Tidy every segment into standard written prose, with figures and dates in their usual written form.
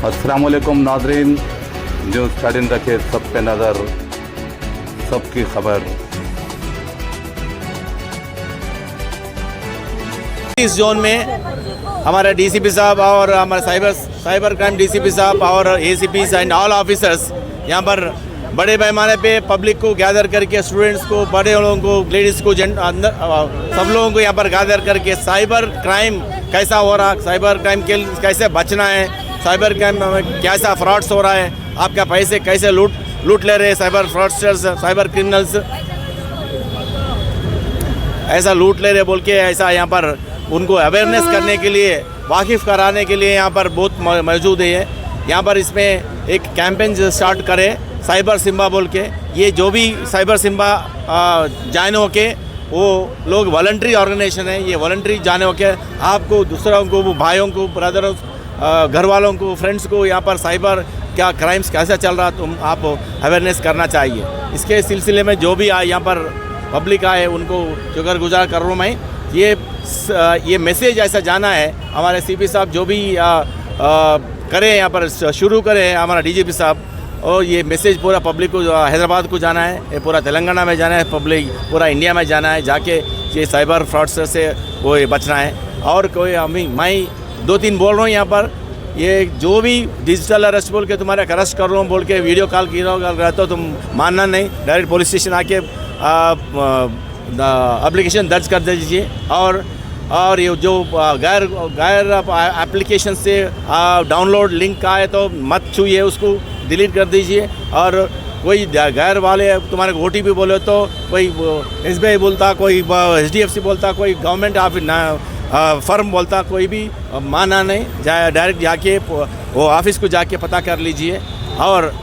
अस्सलाम वालेकुम नाज़रीन, न्यूज़ 13 रखे सब पे नज़र, सबकी खबर। इस जोन में हमारे डीसीपी साहब और हमारे साइबर क्राइम डीसीपी साहब और एसीपी एंड ऑल ऑफिसर्स यहाँ पर बड़े पैमाने पे पब्लिक को गैदर करके, स्टूडेंट्स को, बड़े लोगों को, लेडीज़ को, अंदर सब लोगों को यहाँ पर गैदर करके साइबर क्राइम कैसा हो रहा, साइबर क्राइम के कैसे बचना है, साइबर क्राइम में कैसा फ्रॉड्स हो रहा है, आपका पैसे कैसे लूट ले रहे हैं साइबर फ्रॉडस्टर्स, साइबर क्रिमिनल्स ऐसा लूट ले रहे बोल के, ऐसा यहाँ पर उनको अवेयरनेस करने के लिए, वाकिफ़ कराने के लिए यहाँ पर बहुत मौजूद है। यहाँ पर इसमें एक कैंपेन स्टार्ट करे साइबर सिम्बा बोल के। ये जो भी साइबर सिम्बा ज्वाइन हो के, वो लोग वॉलंटरी ऑर्गेनाइजेशन है, ये वॉलंटरी जाने हो के आपको, दूसरों को, भाइयों को, ब्रदरों, घर वालों को, फ्रेंड्स को यहाँ पर साइबर क्या क्राइम्स कैसा चल रहा, तुम आप अवेयरनेस करना चाहिए। इसके सिलसिले में जो भी आए यहाँ पर पब्लिक आए, उनको शुक्रगुजार कर रहा हूँ मैं। ये मैसेज ऐसा जाना है हमारे सीपी साहब जो भी करें, यहाँ पर शुरू करें हमारा डीजीपी साहब, और ये मैसेज पूरा पब्लिक को, हैदराबाद को जाना है, ये पूरा तेलंगाना में जाना है, पब्लिक पूरा इंडिया में जाना है, जाके ये साइबर फ्रॉडस्टर से वो बचना है। और कोई मैं 2-3 बोल रहा हूँ यहाँ पर, ये जो भी डिजिटल अरेस्ट बोल के तुम्हारे अरेस्ट कर रहा हूँ बोल के वीडियो कॉल की रहा तो तुम मानना नहीं, डायरेक्ट पुलिस स्टेशन आके एप्लीकेशन दर्ज कर दीजिए। और ये जो गैर एप्लीकेशन से डाउनलोड लिंक का है तो मत छूइए, उसको डिलीट कर दीजिए। और कोई गैर वाले तुम्हारे OTP बोले तो कोई SBI बोलता, कोई HDFC बोलता, कोई गवर्नमेंट ऑफिस फर्म बोलता, कोई भी माना नहीं, डायरेक्ट जाके वो ऑफिस को जाके पता कर लीजिए। और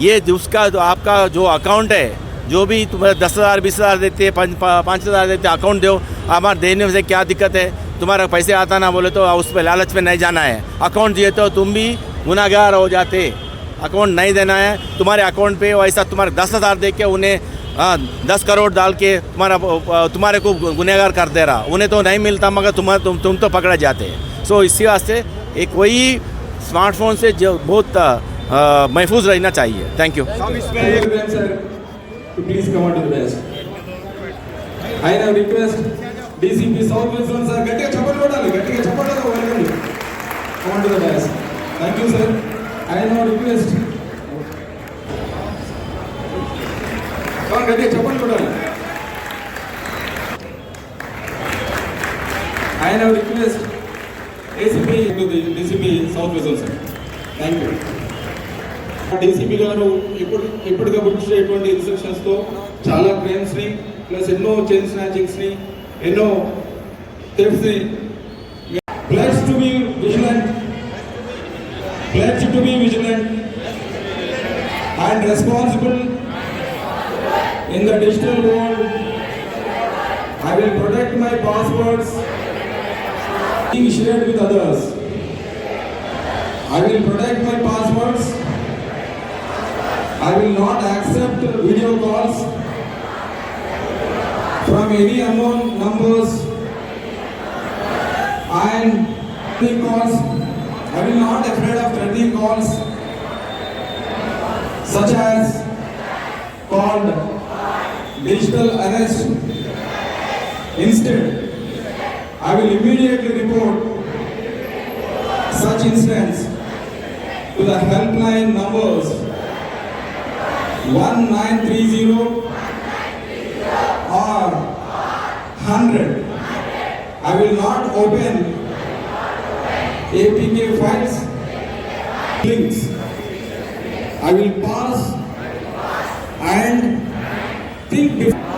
ये उसका जो आपका जो अकाउंट है, जो भी तुम्हारे 10,000 20,000 देते हैं, 5,000 देते हैं, अकाउंट दो, हमारे देने से क्या दिक्कत है, तुम्हारा पैसे आता ना बोले तो उस पर लालच में नहीं जाना है। अकाउंट दिए तो तुम भी गुनाहगार हो जाते, अकाउंट नहीं देना है। तुम्हारे अकाउंट पे वैसा तुम्हारे 10,000 दे के उन्हें 10 करोड़ डाल के तुम्हारे को गुनहगार कर दे रहा, उन्हें तो नहीं मिलता, मगर तुम तो पकड़े जाते हैं। सो इसी वास्ते एक कोई स्मार्टफोन से जो बहुत महफूज रहना चाहिए। Thank you. Please come on to the desk. I now request DCP South Wilson sir, get a chapel welcome. Come on to the desk. Thank you sir. I now request. Come on, get a chapel. I now request ACP to the DCP South Wilson sir. Thank you. DCP గారు ఇప్పటికప్పుడు ఇచ్చేటువంటి ఇన్స్ట్రక్షన్స్తో చాలా క్రైమ్స్ని plus ఎన్నో chain స్నాచింగ్స్ని, ఎన్నో థెఫ్ట్స్ని pledge to be vigilant and responsible in the digital world. I will protect my passwords being shared with others. I will protect my passwords. I will not accept video calls from any unknown numbers and calls. I will not afraid of threatening calls such as called digital arrest. Instead, I will immediately report such incidents to the helpline numbers 1930 or 100. I will not open APK files, links. I will pause and think before.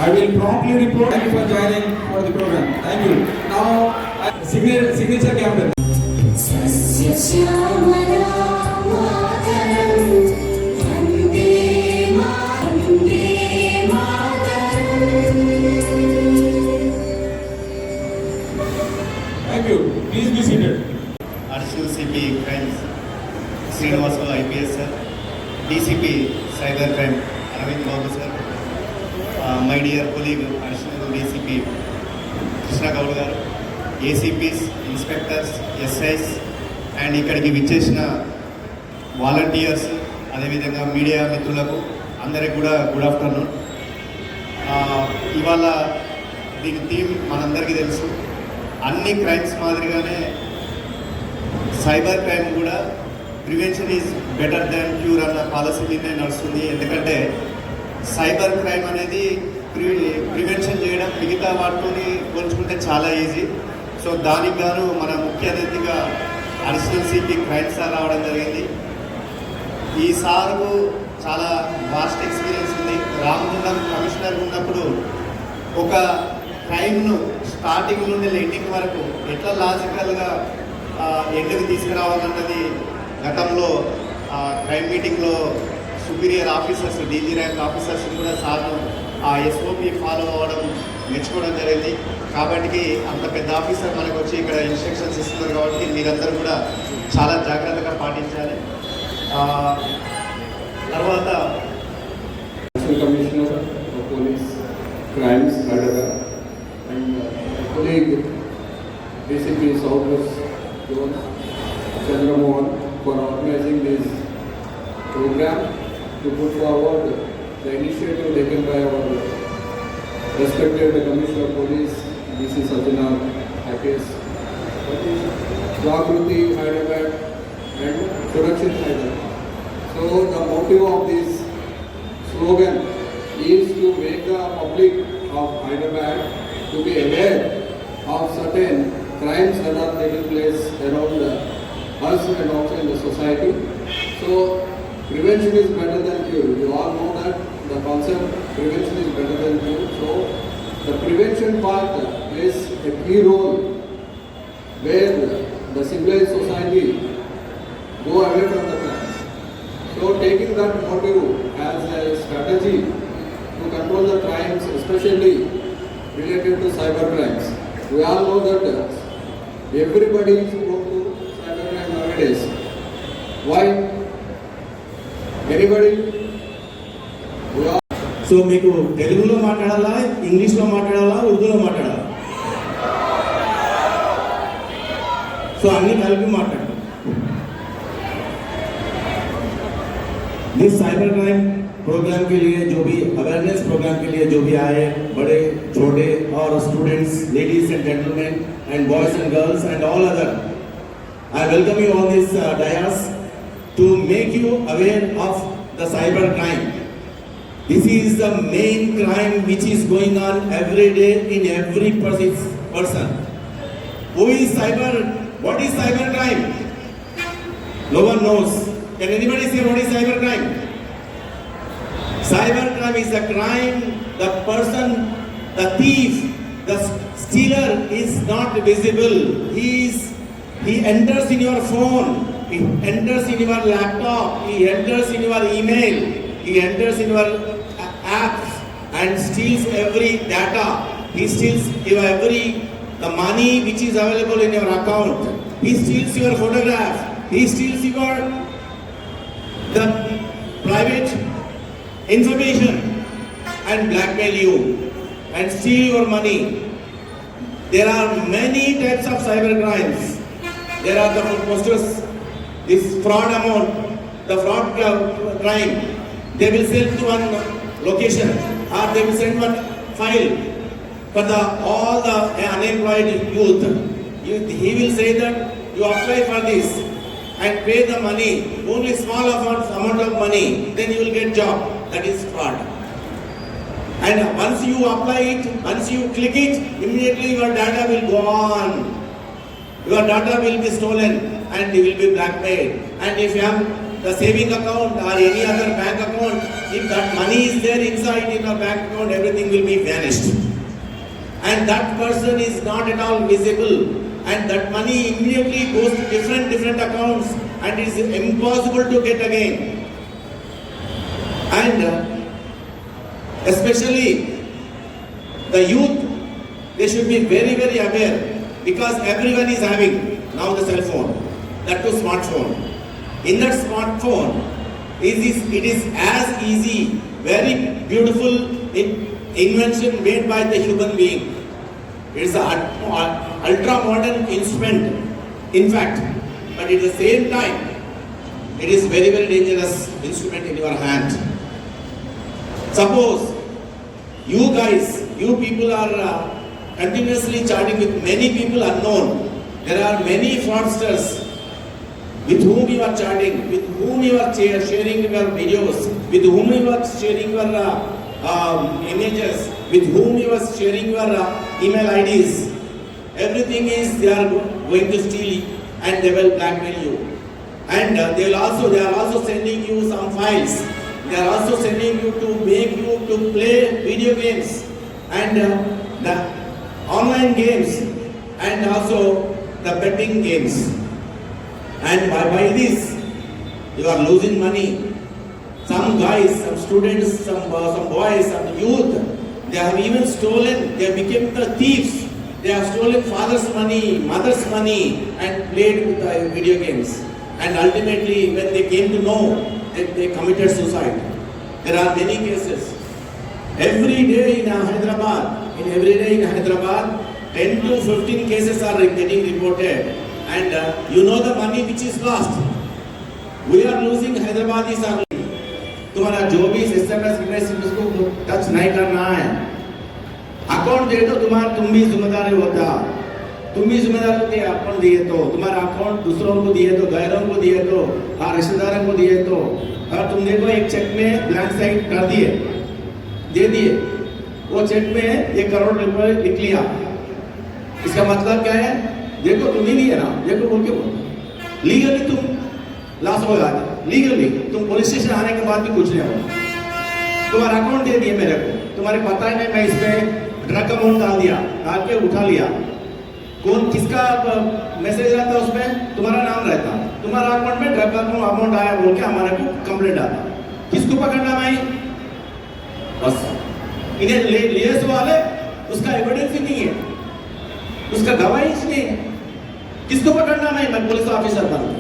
I will promptly report. Thank you for joining for the program. Thank you. Now, signature campaign. Thank you. Please be seated. Additional CP Crimes, Srinivasa IPS sir, DCP Cyber Crime, Arvind Babu sir, my dear colleague, Additional DCP Krishna Gaur garu, ACPs, Inspectors, SIs, and ఇక్కడికి విచ్చేసిన volunteers, అదేవిధంగా media మిత్రులకు అందరికి కూడా good afternoon. ఇవాళ దీని theme మనందరికీ తెలుసు. అన్ని క్రైమ్స్ మాదిరిగానే సైబర్ క్రైమ్ కూడా prevention is better than cure అన్న పాలసీ మీదనే నడుస్తుంది. ఎందుకంటే సైబర్ క్రైమ్ అనేది ప్రివెన్షన్ చేయడం మిగతా వాటితో పోల్చుకుంటే చాలా ఈజీ. సో దానికి గాను మన ముఖ్య అతిథిగా అడిషనల్ సిపి క్రైమ్ సార్ రావడం జరిగింది. ఈ సార్కు చాలా వాస్ట్ ఎక్స్పీరియన్స్ ఉంది. రామగుండం కమిషనర్ ఉన్నప్పుడు ఒక క్రైమ్ను స్టార్టింగ్ నుండి ఎండింగ్ వరకు ఎట్లా లాజికల్గా ఎండ్కి తీసుకురావాలన్నది గతంలో క్రైమ్ మీటింగ్లో superior officers, DG rank officers కూడా సార్ను ఆ ఎస్ఓపి ఫాలో అవ్వడం మెచ్చుకోవడం జరిగింది. కాబట్టి అంత పెద్ద ఆఫీసర్ మనకు వచ్చి ఇక్కడ ఇన్స్ట్రక్షన్స్ ఇస్తున్నారు కాబట్టి మీరందరూ కూడా చాలా జాగ్రత్తగా పాటించాలి. తర్వాత commissioner of police crimes Hyderabad and colleague DCP south west zone Chandramohan for organizing this program to put forward the initiative taken by our respected Commissioner of Police, DC Sajjana IPS, Jagruti Hyderabad and Surakshit Hyderabad. So the motive of this slogan is to make the public of Hyderabad to be aware of certain crimes that are taking place around us and also in the society. So prevention is better than cure. You all know that the concept prevention is better than cure. So the prevention part plays a key role where the civilized society go away from the crimes. So taking that motive as a strategy to control the crimes, especially related to cyber crimes. We all know that everybody is prone to cyber crime nowadays. Why? Anybody? So మీకు తెలుగులో మాట్లాడాలా, ఇంగ్లీష్లో మాట్లాడాలా, ఉర్దూలో మాట్లాడాలా? So అన్ని కలిపి మాట్లాడండి. इस साइबर क्राइम प्रोग्राम के लिए जो भी अवेयरनेस प्रोग्राम के लिए जो भी आए, बड़े छोटे और students, ladies and gentleman and boys and girls and all other, I welcome you on this dais to make you aware of the cyber crime. This is the main crime which is going on every day in every person. Who is cyber? What is cyber crime? No one knows. Can anybody say what is cyber crime? Cyber crime is a crime, the person, the thief, the stealer is not visible. He enters in your phone, he enters in your laptop, he enters in your email, he enters in your apps and steals every data. He steals the money which is available in your account. He steals your photograph. He steals the private information and blackmail you and steal your money. There are many types of cyber crimes. There are the posters, this fraud amount, the fraud crime. They will send to one location or they will send one file for all the unemployed youth. He will say that you apply for this and pay the money, only small amount of money, then you will get job. That is fraud. And once you apply it, once you click it, immediately your data will go on. Your data will be stolen and you will be blackmailed. And if you have the saving account or any other bank account, if that money is there inside in your bank account, everything will be vanished. And that person is not at all visible. And that money immediately goes to different accounts and it is impossible to get again. And especially the youth, they should be very, very aware because everyone is having now the cell phone, that too smartphone. In that smartphone, it is as easy, very beautiful invention made by the human being. It is an ultra modern instrument. In fact, but at the same time, it is very, very dangerous instrument in your hand. Suppose you guys, you people are continuously chatting with many people unknown. There are many fraudsters with whom you are chatting, with whom you are sharing your videos, with whom you are sharing your images, with whom you are sharing your email IDs. Everything is they are going to steal and they will blackmail you. And they are also sending you some files. They are also sending you to make you to play video games and the online games and also the betting games. And by this, you are losing money. Some guys, some students, some boys, some youth, they have even stolen, they have become the thieves. They have stolen father's money, mother's money and played with the video games. And ultimately, when they came to know, they committed suicide. There are many cases. Every day in Hyderabad, 10 to 15 cases are getting reported. And you know the money which is lost. We are losing Hyderabadis are. तुम्हारा जो भी SMS उसको touch नहीं करना है. Account दे तो तुम भी जिम्मेदार होता. तुम भी जिम्मेदार होते अकाउंट दिए तो तुम्हारा अकाउंट दूसरों को दिए तो गैरों को दिए तो रिश्तेदारों को दिए तो और तुम देखो एक चेक में ब्लैंक साइन कर दिए दे दिए वो चेक में 1 करोड़ रुपए लिख लिया. इसका मतलब क्या है? देखो तुम ही दिए ना, देखो बोल के बोल. लीगली तुम लॉस हो जाते. लीगली तुम पुलिस स्टेशन आने के बाद भी कुछ नहीं होगा. तुम्हारा अकाउंट दे दिए मेरे को, तुम्हारे पता ही नहीं, मैं इसमें ड्रग अमाउंट डाल दिया, डाल के उठा लिया. कौन किसका मैसेज रहता उसमें? तुम्हारा नाम रहता. तुम्हारा अकाउंट में ड्रग अमाउंट आया बोल के हमारे को कंप्लेंट आता. किसको पकड़ना भाई? बस इन्हें लिए वाले उसका एविडेंस ही नहीं है, उसका गवाही नहीं है. किसको पकड़ना? मैं पुलिस ऑफिसर बनूं,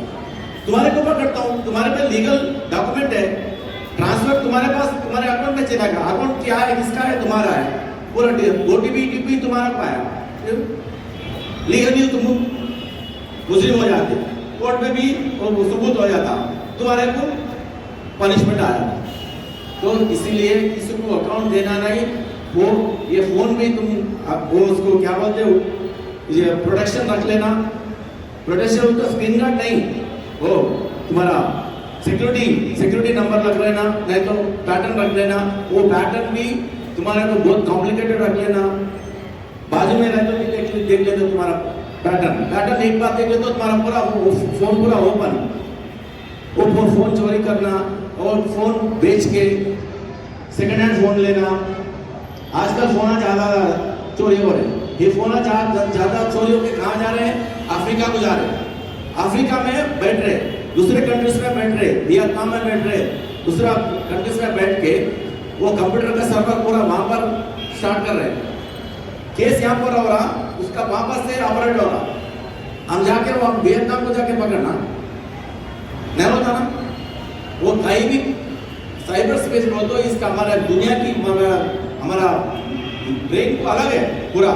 तुम्हारे को पकड़ता हूं. तुम्हारे पे लीगल डॉक्यूमेंट है, ट्रांसफर तुम्हारे पास तुम्हारे अकाउंट में चलेगा. अकाउंट क्या है? किसका है? तुम्हारा है. पूरा OTP तुम्हारा पाया. लीगली तुम मुजरिम हो जाते, कोर्ट में भी वो सबूत हो जाता, तुम्हारे को पनिशमेंट आया. तो इसीलिए किसी को अकाउंट देना नहीं. वो ये फोन में तुम वो उसको क्या बोलते हो, ये प्रोटेक्शन रख लेना. प्रोटेक्शन तो स्क्रीन गार्ड नहीं, वो तुम्हारा सिक्योरिटी नंबर रख लेना, नहीं तो पैटर्न रख लेना. वो पैटर्न भी तुम्हारे को बहुत कॉम्प्लिकेटेड रख लेना. बाजू में रहते भी देख लेते तुम्हारा पैटर्न एक बार देख लेते तो तुम्हारा पूरा फोन पूरा ओपन. वो फोन चोरी करना और फोन बेच के सेकंड हैंड फोन लेना. आजकल फोन ज्यादा चोरी हो रहे हैं. ये फोन ज्यादा चोरी होकर कहाँ जा रहे हैं? अफ्रीका को जा रहे हैं. अफ्रीका में बैठ रहे, दूसरे कंट्रीज में बैठ रहे, वियतनाम में बैठ रहे, दूसरा कंट्रीज में बैठ के वो कंप्यूटर का सर्वर पूरा वहां पर स्टार्ट कर रहे हैं. केस यहाँ पर हो रहा, उसका वापस से ऑपरेट हो रहा. हम जाके वो वियतनाम को जाके पकड़ना नहीं होता ना. वो कहीं भी साइबर स्पेस में हो तो इसका हमारा दुनिया की हमारा ब्रेन को अलग है पूरा.